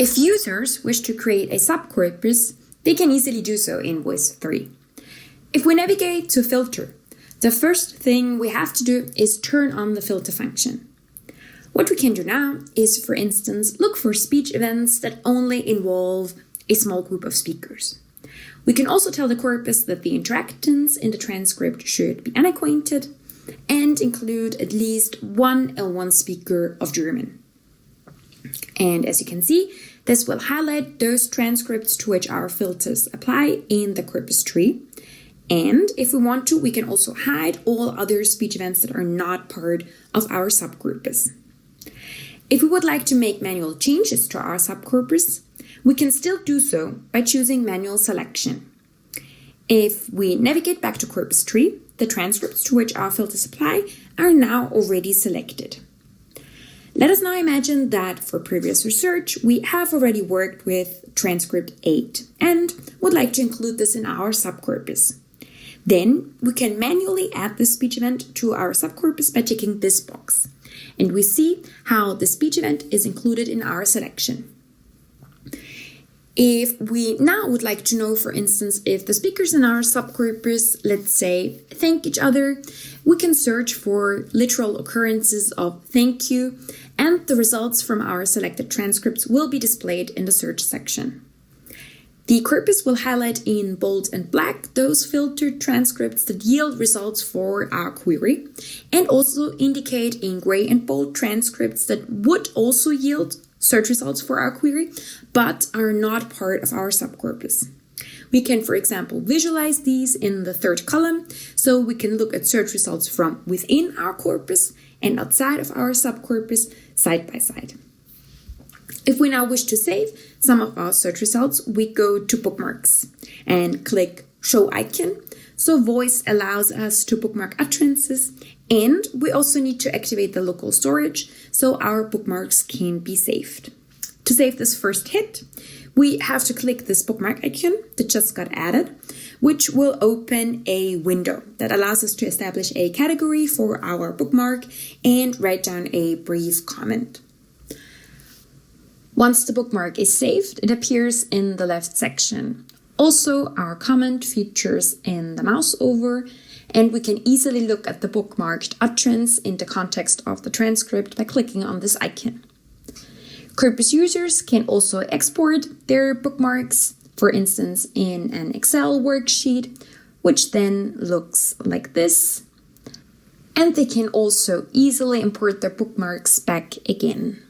If users wish to create a subcorpus, they can easily do so in Voice 3. If we navigate to Filter, the first thing we have to do is turn on the filter function. What we can do now is, for instance, look for speech events that only involve a small group of speakers. We can also tell the corpus that the interactants in the transcript should be unacquainted and include at least one L1 speaker of German. And as you can see, this will highlight those transcripts to which our filters apply in the corpus tree. And if we want to, we can also hide all other speech events that are not part of our subcorpus. If we would like to make manual changes to our subcorpus, we can still do so by choosing manual selection. If we navigate back to corpus tree, the transcripts to which our filters apply are now already selected. Let us now imagine that for previous research, we have already worked with transcript 8 and would like to include this in our subcorpus. Then we can manually add this speech event to our subcorpus by ticking this box. And we see how the speech event is included in our selection. If we now would like to know, for instance, if the speakers in our subcorpus, let's say, thank each other, we can search for literal occurrences of thank you, and the results from our selected transcripts will be displayed in the search section. The corpus will highlight in bold and black those filtered transcripts that yield results for our query, and also indicate in gray and bold transcripts that would also yield search results for our query, but are not part of our subcorpus. We can, for example, visualize these in the third column, so we can look at search results from within our corpus and outside of our subcorpus side by side. If we now wish to save some of our search results, we go to Bookmarks and click Show Icon. So Voice allows us to bookmark utterances, and we also need to activate the local storage so our bookmarks can be saved. To save this first hit, we have to click this bookmark icon that just got added, which will open a window that allows us to establish a category for our bookmark and write down a brief comment. Once the bookmark is saved, it appears in the left section. Also, our comment features in the mouse over, and we can easily look at the bookmarked utterance in the context of the transcript by clicking on this icon. Corpus users can also export their bookmarks, for instance, in an Excel worksheet, which then looks like this. And they can also easily import their bookmarks back again.